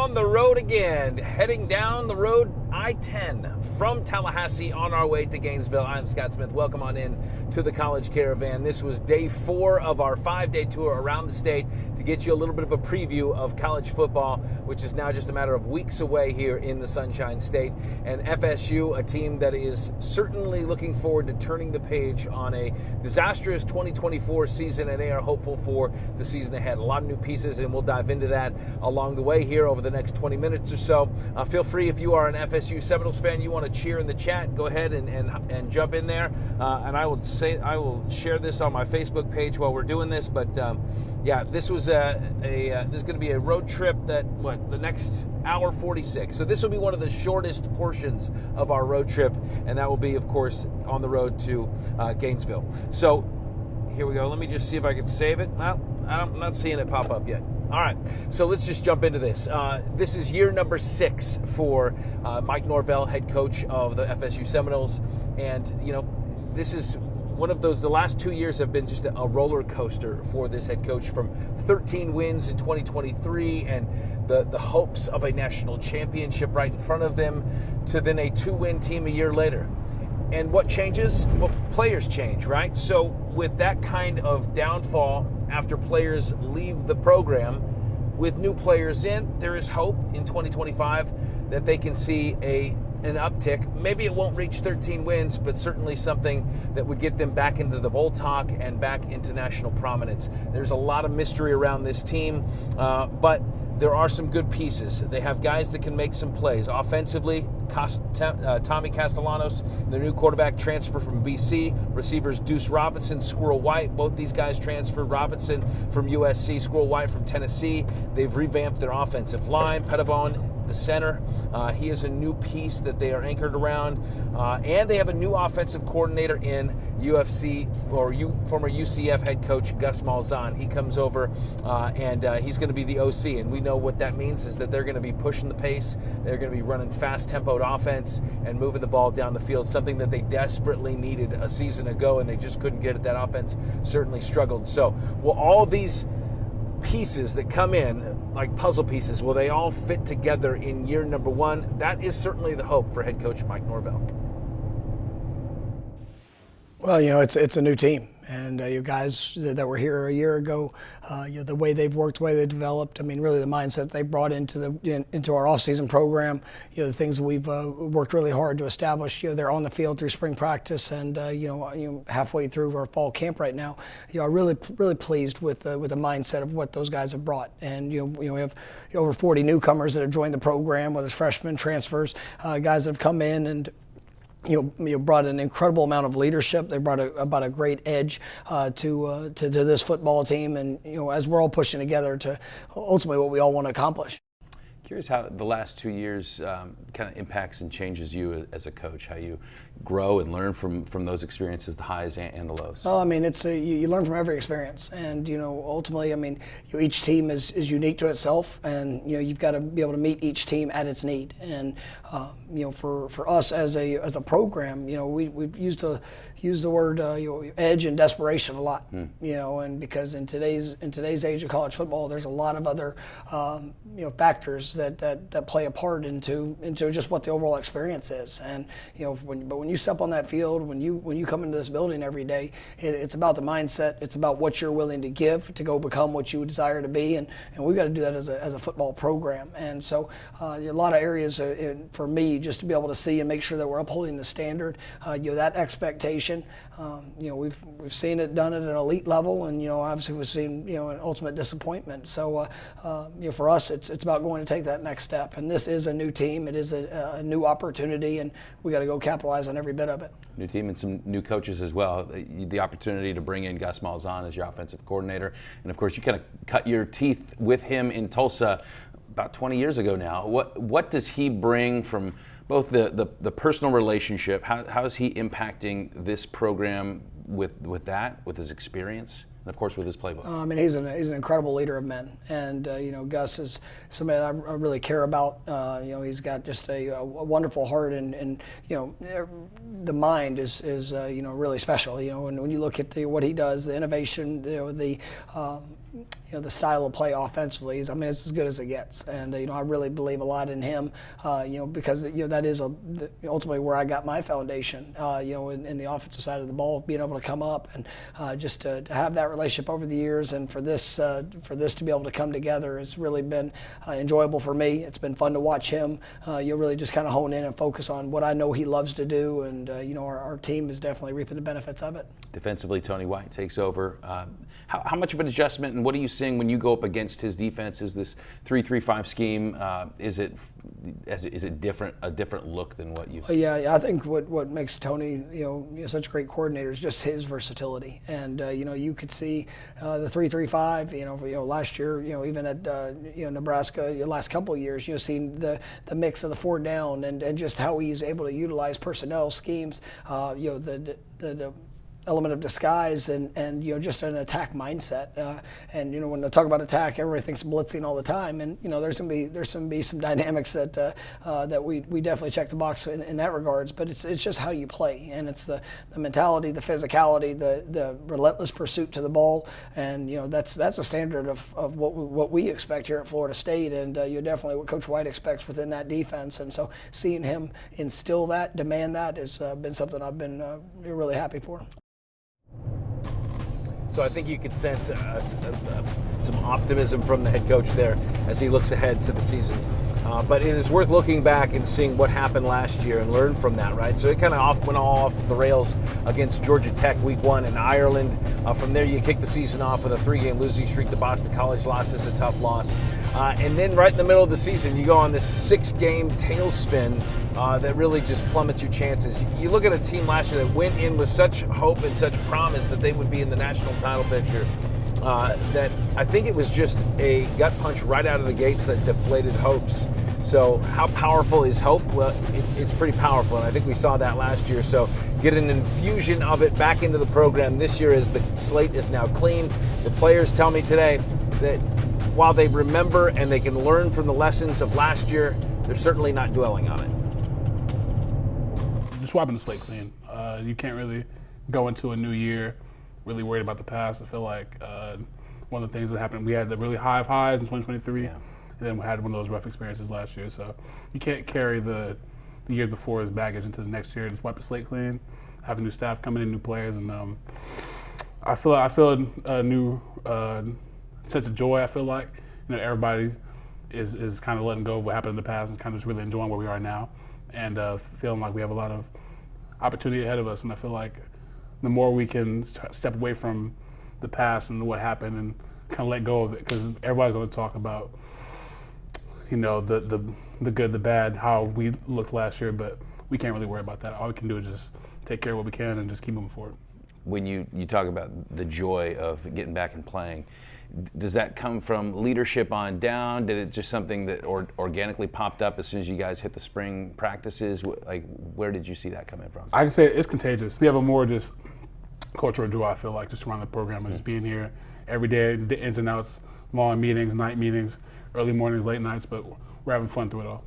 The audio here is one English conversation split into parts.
on the road again, heading down the road I-10 from Tallahassee on our way to Gainesville. I'm Scott Smith. Welcome on in to the College Caravan. This was day 4 of our 5-day tour around the state to get you a little bit of a preview of college football, which is now just a matter of weeks away here in the Sunshine State. And FSU, a team that is certainly looking forward to turning the page on a disastrous 2024 season, and they are hopeful for the season ahead. A lot of new pieces, and we'll dive into that along the way here over the next 20 minutes or so. Feel free, if you are an FSU Seminoles fan, you want to cheer in the chat, go ahead and jump in there. And I will share this on my Facebook page while we're doing this. But yeah, this was this is going to be a road trip that the next hour 46. So this will be one of the shortest portions of our road trip, and that will be, of course, on the road to Gainesville. So here we go. Let me just see if I can save it. Well, I'm not seeing it pop up yet. All right, so let's just jump into this. This is year number 6 for Mike Norvell, head coach of the FSU Seminoles. And, you know, this is one of those, the last 2 years have been just a roller coaster for this head coach, from 13 wins in 2023 and the hopes of a national championship right in front of them, to then a 2-win team a year later. And what changes? Well, players change, right? So with that kind of downfall after players leave the program, with new players in, there is hope in 2025 that they can see an uptick. Maybe it won't reach 13 wins, but certainly something that would get them back into the bowl talk and back into national prominence. There's a lot of mystery around this team, but there are some good pieces. They have guys that can make some plays. Offensively, Tommy Castellanos, the new quarterback, transfer from BC. Receivers Deuce Robinson, Squirrel White. Both these guys transferred. Robinson from USC, Squirrel White from Tennessee. They've revamped their offensive line. Pettibone, the center, he is a new piece that they are anchored around, and they have a new offensive coordinator in former UCF head coach Gus Malzahn. He comes over and he's going to be the OC, and we know what that means is that they're going to be pushing the pace. They're going to be running fast-tempoed offense and moving the ball down the field, something that they desperately needed a season ago, and they just couldn't get it. That offense certainly struggled. So, will all these pieces that come in, like puzzle pieces, will they all fit together in year number 1? That is certainly the hope for head coach Mike Norvell. Well, you know, it's a new team, and you guys that were here a year ago, you know, the way they've worked, the way they developed. I mean, really the mindset they brought into our off-season program. You know, the things that we've worked really hard to establish. You know, they're on the field through spring practice, and you know, halfway through our fall camp right now. You know, I'm really pleased with the mindset of what those guys have brought. And you know, we have over 40 newcomers that have joined the program, whether it's freshmen, transfers, guys that have come in and brought an incredible amount of leadership. They brought about a great edge to this football team, and you know, as we're all pushing together to ultimately what we all want to accomplish. Curious how the last 2 years kind of impacts and changes you as a coach, how you grow and learn from those experiences, the highs and the lows. Well, I mean, it's you learn from every experience, and you know, ultimately, I mean, each team is unique to itself, and you know, you've got to be able to meet each team at its need. And you know, for us as a program, you know, we've used the word edge and desperation a lot. You know, and because in today's age of college football, there's a lot of other factors that play a part into just what the overall experience is. And you know, when you step on that field, when you come into this building every day, it's about the mindset. It's about what you're willing to give to go become what you desire to be, and we've got to do that as a football program. And so a lot of areas for me, just to be able to see and make sure that we're upholding the standard, that expectation. You know, we've seen it done at an elite level, and you know, obviously we've seen an ultimate disappointment. So for us, it's about going to take that next step. And this is a new team. It is a new opportunity, and we got to go capitalize on every bit of it. New team and some new coaches as well. The opportunity to bring in Gus Malzahn as your offensive coordinator, and of course you kind of cut your teeth with him in Tulsa about 20 years ago now. What does he bring from both the personal relationship? How is he impacting this program with his experience? and of course with his playbook. I mean, he's an incredible leader of men, and Gus is somebody that I really care about. He's got just a wonderful heart, and the mind is really special. When you look at what he does, the innovation, the style of play offensively is, I mean, it's as good as it gets. And I really believe a lot in him, because that is ultimately where I got my foundation, in the offensive side of the ball, being able to come up and just to have that relationship over the years, and for this to be able to come together has really been enjoyable for me. It's been fun to watch him. You'll really just kind of hone in and focus on what I know he loves to do, and our team is definitely reaping the benefits of it. Defensively, Tony White takes over. How much of an adjustment, and what are you seeing when you go up against his defense? Is this 3-3-5 scheme? Is it different? A different look than what you've? Yeah, I think what makes Tony such a great coordinator is just his versatility, and you could see the 3-3-5. Last year, even at Nebraska, the last couple of years, seeing the mix of the 4 down and just how he's able to utilize personnel schemes. The element of disguise and just an attack mindset. And when I talk about attack, everybody thinks blitzing all the time. And there's gonna be some dynamics that we definitely check the box in that regards. But it's just how you play, and it's the mentality, the physicality, the relentless pursuit to the ball. And that's a standard of what we expect here at Florida State, and definitely what Coach White expects within that defense. And so seeing him instill that, demand that, has been something I've been really happy for. So I think you could sense some optimism from the head coach there as he looks ahead to the season. But it is worth looking back and seeing what happened last year and learn from that, right? So it kind of went all off the rails against Georgia Tech week 1 in Ireland. From there, you kick the season off with a 3-game losing streak. The Boston College loss is a tough loss. And then right in the middle of the season, you go on this 6-game tailspin that really just plummets your chances. You look at a team last year that went in with such hope and such promise that they would be in the national title picture, that I think it was just a gut punch right out of the gates that deflated hopes. So how powerful is hope? Well, it's pretty powerful, and I think we saw that last year. So get an infusion of it back into the program this year as the slate is now clean. The players tell me today that while they remember and they can learn from the lessons of last year, they're certainly not dwelling on it. Just wiping the slate clean. You can't really go into a new year really worried about the past. I feel like one of the things that happened, we had the really high of highs in 2023, and then we had one of those rough experiences last year. So you can't carry the year before as baggage into the next year. Just wipe the slate clean, have a new staff coming in, new players, and I feel a new sense of joy. I feel like everybody is kind of letting go of what happened in the past and kind of just really enjoying where we are now, and feeling like we have a lot of opportunity ahead of us. And I feel like the more we can step away from the past and what happened and kind of let go of it, because everybody's going to talk about the good, the bad, how we looked last year, but we can't really worry about that. All we can do is just take care of what we can and just keep moving forward. When you talk about the joy of getting back and playing, does that come from leadership on down? Did it just something that organically popped up as soon as you guys hit the spring practices? Like, where did you see that coming from? I can say it's contagious. We have a more just cultural joy, I feel like, just around the program, and just being here every day, the ins and outs, long meetings, night meetings, early mornings, late nights, but we're having fun through it all.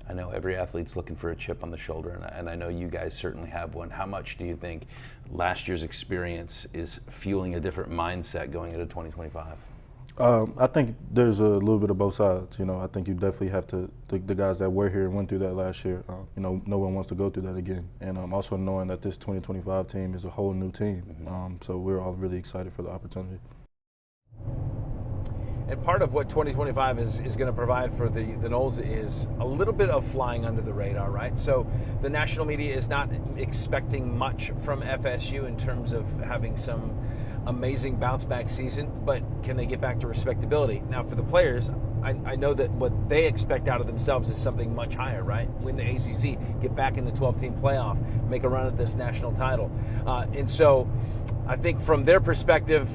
I know every athlete's looking for a chip on the shoulder, and I know you guys certainly have one. How much do you think last year's experience is fueling a different mindset going into 2025? I think there's a little bit of both sides. I think you definitely have to, the guys that were here and went through that last year, no one wants to go through that again. And also knowing that this 2025 team is a whole new team. So we're all really excited for the opportunity. And part of what 2025 is going to provide for the Noles is a little bit of flying under the radar, right? So the national media is not expecting much from FSU in terms of having some amazing bounce back season, but can they get back to respectability? Now for the players, I know that what they expect out of themselves is something much higher, right? Win the ACC, get back in the 12-team playoff, make a run at this national title. And so I think from their perspective,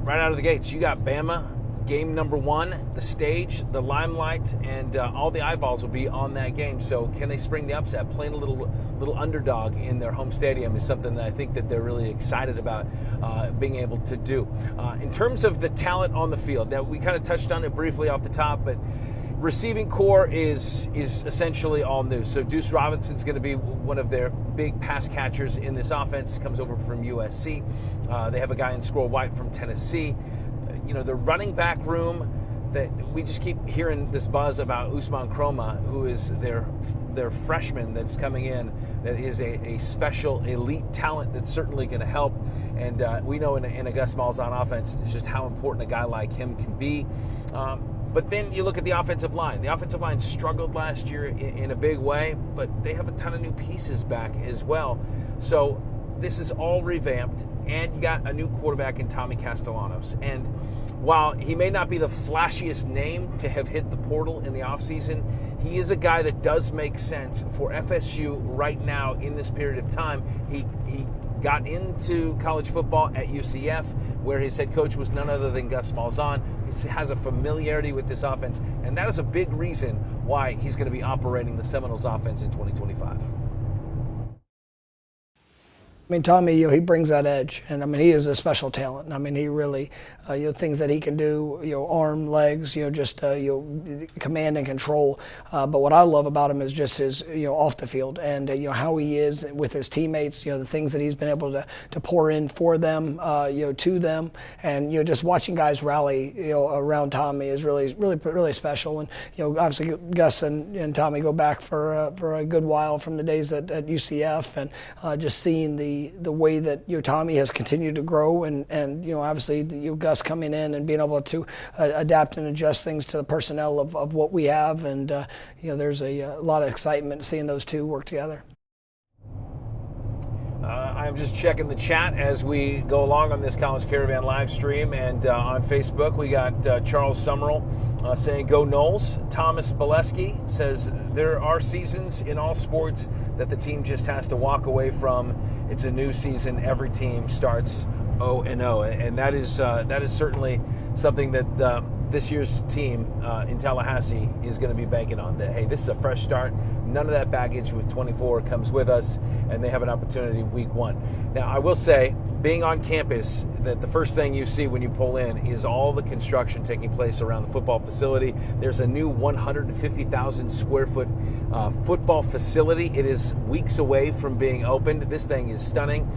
right out of the gates, you got Bama, game number 1, the stage, the limelight, and all the eyeballs will be on that game. So can they spring the upset? Playing a little underdog in their home stadium is something that I think that they're really excited about being able to do. In terms of the talent on the field, now we kind of touched on it briefly off the top, but receiving core is essentially all new. So Deuce Robinson's going to be one of their big pass catchers in this offense. Comes over from USC. They have a guy in Squirrel White from Tennessee. the running back room, that we just keep hearing this buzz about Usman Kroma, who is their freshman that's coming in, that is a special elite talent that's certainly going to help. And we know in a Gus Malzahn offense just how important a guy like him can be. But then you look at the offensive line. The offensive line struggled last year in a big way, but they have a ton of new pieces back as well. So this is all revamped, and you got a new quarterback in Tommy Castellanos. And while he may not be the flashiest name to have hit the portal in the offseason, he is a guy that does make sense for FSU right now in this period of time. He got into college football at UCF, where his head coach was none other than Gus Malzahn. He has a familiarity with this offense, and that is a big reason why he's going to be operating the Seminoles offense in 2025. I mean, Tommy, he brings that edge, and I mean, he is a special talent. I mean, he really, things that he can do, arm, legs, just command and control. But what I love about him is just his, off the field, and how he is with his teammates. The things that he's been able to pour in for them, to them, and just watching guys rally, around Tommy is really special. And obviously Gus and Tommy go back for a good while from the days at UCF, and just seeing the way that Tommy has continued to grow, and obviously Gus coming in and being able to adapt and adjust things to the personnel of what we have, and there's a lot of excitement seeing those two work together. I'm just checking the chat as we go along on this College Caravan live stream, and on Facebook we got Charles Summerall saying go Noles. Thomas Bileski says there are seasons in all sports that the team just has to walk away from. It's a new season. Every team starts 0-0, and that is certainly something that this year's team in Tallahassee is going to be banking on. That, hey, this is a fresh start. None of that baggage with 24 comes with us, and they have an opportunity week one. Now, I will say, being on campus, that the first thing you see when you pull in is all the construction taking place around the football facility. There's a new 150,000 square foot football facility. It is weeks away from being opened. This thing is stunning.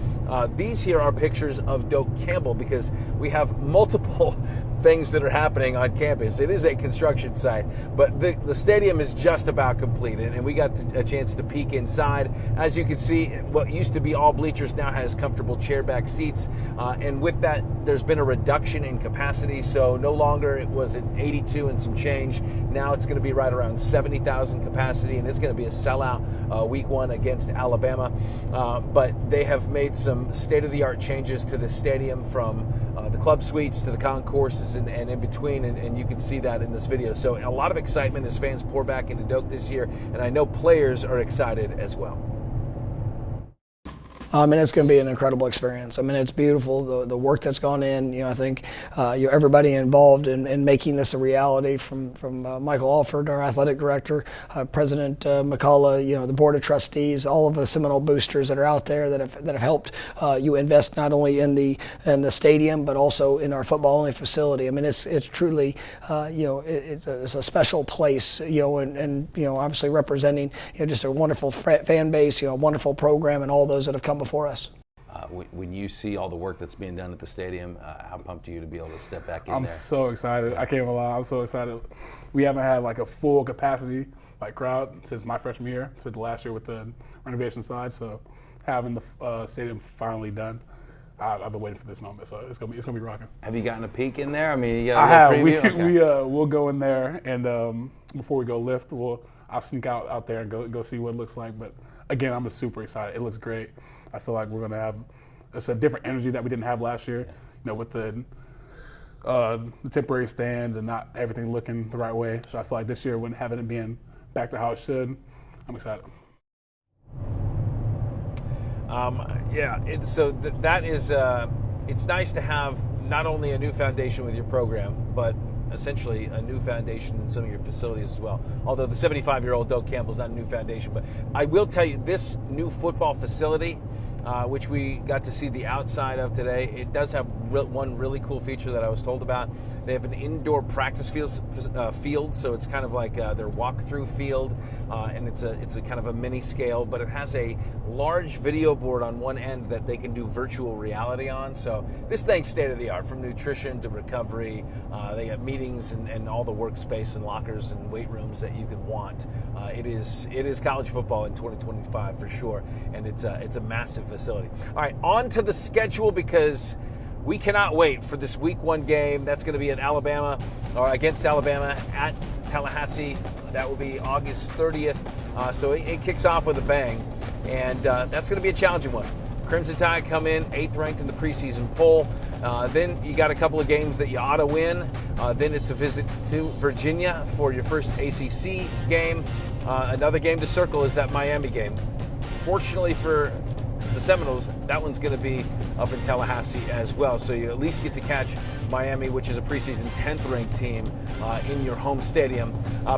These here are pictures of Doak Campbell, because we have multiple things that are happening on campus. It is a construction site, but the stadium is just about completed, and we got a chance to peek inside. As you can see, what used to be all bleachers now has comfortable chair back seats, and with that there's been a reduction in capacity, so no longer it was at 82 and some change. Now it's going to be right around 70,000 capacity, and it's going to be a sellout week one against Alabama. But they have made some state-of-the-art changes to the stadium, from the club suites to the concourses and in between, and you can see that in this video. So a lot of excitement as fans pour back into Doak this year, and I know players are excited as well. It's going to be an incredible experience. I mean, it's beautiful, the work that's gone in. I think everybody involved in making this a reality, from Michael Alford, our athletic director, President McCullough, the board of trustees, all of the Seminole boosters that are out there that have helped you invest not only in the stadium but also in our football only facility. I mean, it's truly it's a special place, and obviously representing just a wonderful fan base, a wonderful program, and all those that have come before us. When you see all the work that's being done at the stadium, how pumped are you to be able to step back in I'm there? so excited. I can't even lie. I'm so excited. We haven't had like a full capacity crowd since my freshman year. It's been the last year with the renovation side. So having the stadium finally done, I've been waiting for this moment. So it's gonna be rocking. Have you gotten a peek in there? I mean, you got I have. preview? We'll go in there, and before we go lift, I'll sneak out there and go see what it looks like. But again, I'm just super excited. It looks great. I feel like we're gonna have a different energy that we didn't have last year. With the temporary stands and not everything looking the right way. So I feel like this year, when having it being back to how it should, I'm excited. That is it's nice to have not only a new foundation with your program, but essentially a new foundation in some of your facilities as well. Although the 75-year-old Doak Campbell's not a new foundation, but I will tell you this new football facility, which we got to see the outside of today, it does have one really cool feature that I was told about. They have an indoor practice field, so it's kind of like their walkthrough field, and it's a kind of a mini scale, but it has a large video board on one end that they can do virtual reality on. So this thing's state of the art, from nutrition to recovery. They have meetings and all the workspace and lockers and weight rooms that you could want. It is college football in 2025 for sure, and it's a massive facility. All right, on to the schedule, because we cannot wait for this week 1 game. That's going to be at Alabama, or against Alabama at Tallahassee. That will be August 30th. So it kicks off with a bang, and that's going to be a challenging one. Crimson Tide come in 8th ranked in the preseason poll. Then you got a couple of games that you ought to win. Then it's a visit to Virginia for your first ACC game. Another game to circle is that Miami game. Fortunately for the Seminoles, that one's going to be up in Tallahassee as well. So you at least get to catch Miami, which is a preseason 10th ranked team, in your home stadium.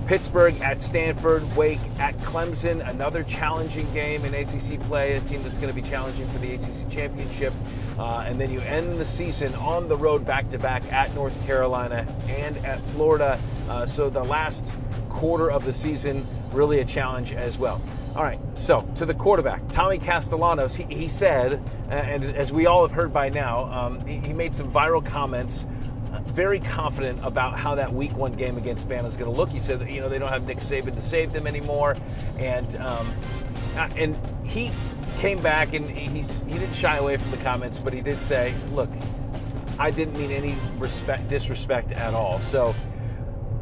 Pittsburgh at Stanford, Wake at Clemson, another challenging game in ACC play, a team that's going to be challenging for the ACC championship. And then you end the season on the road back-to-back at North Carolina and at Florida. So the last quarter of the season, really a challenge as well. All right, so to the quarterback, Tommy Castellanos, he said, and as we all have heard by now, he made some viral comments, very confident about how that week 1 game against Bama is going to look. He said that, they don't have Nick Saban to save them anymore, and he came back and he didn't shy away from the comments, but he did say, look, I didn't mean any disrespect at all. So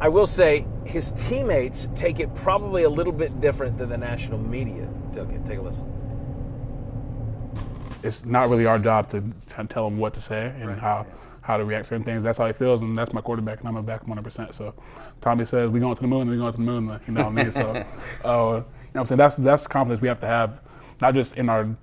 I will say his teammates take it probably a little bit different than the national media took it. Take a listen. It's not really our job to tell him what to say and how to react to certain things. That's how he feels, and that's my quarterback, and I'm going to back him 100%. So Tommy says, we going to the moon, we going to the moon, you know what I mean? So, you know what I'm saying? That's confidence we have to have, not just in our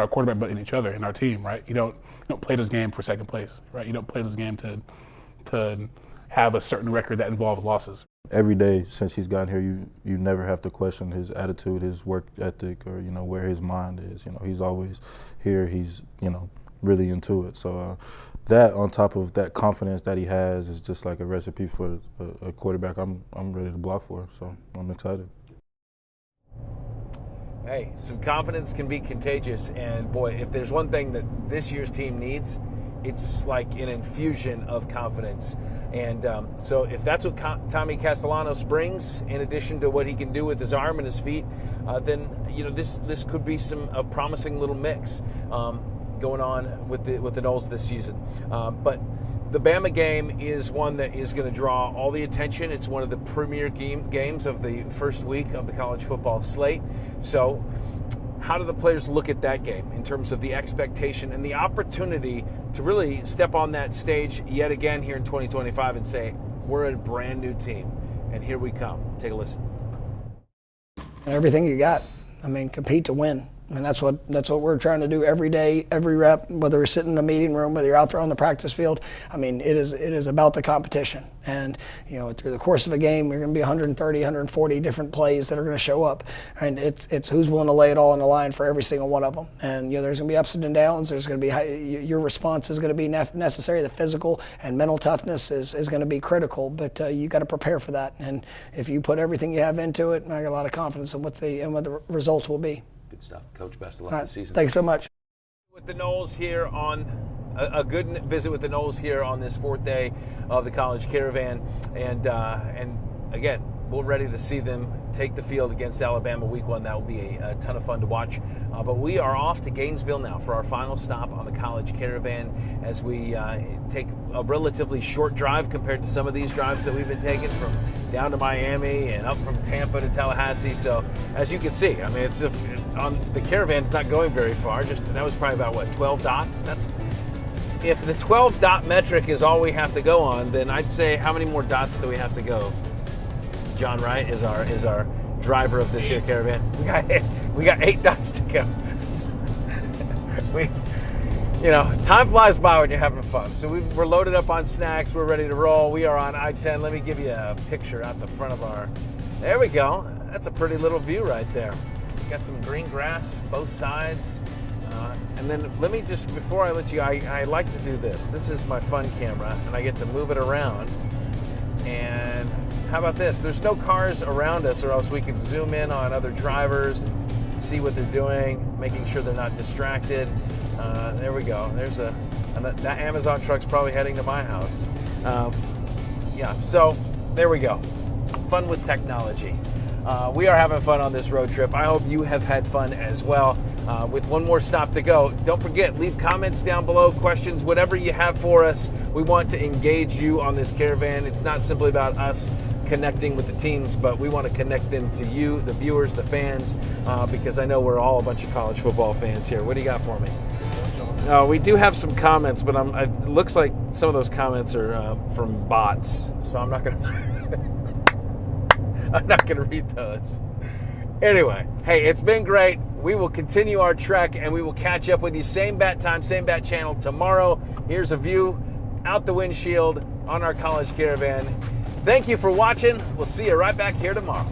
quarterback, but in each other, in our team, right? You don't play this game for second place, right? You don't play this game to have a certain record that involves losses. Every day since he's gotten here, you never have to question his attitude, his work ethic, or where his mind is. He's always here. He's really into it. So that, on top of that confidence that he has, is just like a recipe for a quarterback I'm ready to block for. So I'm excited. Hey, some confidence can be contagious, and boy, if there's one thing that this year's team needs, it's like an infusion of confidence. And so if that's what Tommy Castellanos brings, in addition to what he can do with his arm and his feet, then this could be a promising little mix going on with the Noles this season. But the Bama game is one that is going to draw all the attention. It's one of the premier games of the first week of the college football slate. So how do the players look at that game in terms of the expectation and the opportunity to really step on that stage yet again here in 2025 and say, we're a brand new team, and here we come? Take a listen. Everything you got. Compete to win. That's what we're trying to do every day, every rep, whether we're sitting in a meeting room, whether you're out there on the practice field. It is about the competition. And, through the course of a game, we're going to be 130, 140 different plays that are going to show up. And it's who's willing to lay it all on the line for every single one of them. And, there's going to be ups and downs. There's going to be your response is going to be necessary. The physical and mental toughness is going to be critical, but you got to prepare for that. And if you put everything you have into it, I got a lot of confidence in what the results will be. Good stuff. Coach, best of luck this season. Thanks so much. With the Noles here on a good visit with the Noles here on this 4th day of the College Caravan, and again, we're ready to see them take the field against Alabama week 1. That will be a ton of fun to watch. But we are off to Gainesville now for our final stop on the College Caravan as we take a relatively short drive compared to some of these drives that we've been taking from down to Miami and up from Tampa to Tallahassee. So as you can see, it's on the Caravan's not going very far. That was probably about 12 dots. If the 12 dot metric is all we have to go on, then I'd say how many more dots do we have to go? John Wright is our driver of this year Caravan. We got 8 dots to go. You know, time flies by when you're having fun. So we're loaded up on snacks. We're ready to roll. We are on I-10. Let me give you a picture out the front of our... There we go. That's a pretty little view right there. Got some green grass, both sides. And then let me just, before I let you, I like to do this. This is my fun camera, and I get to move it around. And how about this? There's no cars around us, or else we could zoom in on other drivers and see what they're doing, making sure they're not distracted. There we go. There's that Amazon truck's probably heading to my house. Yeah, so there we go. Fun with technology. We are having fun on this road trip. I hope you have had fun as well. With one more stop to go, don't forget, leave comments down below, questions, whatever you have for us. We want to engage you on this caravan. It's not simply about us connecting with the teams, but we want to connect them to you, the viewers, the fans, because I know we're all a bunch of college football fans here. What do you got for me? We do have some comments, but it looks like some of those comments are from bots, so I'm not going to read those. Anyway, hey, it's been great. We will continue our trek, and we will catch up with you same bat time, same bat channel tomorrow. Here's a view out the windshield on our College Caravan. Thank you for watching. We'll see you right back here tomorrow.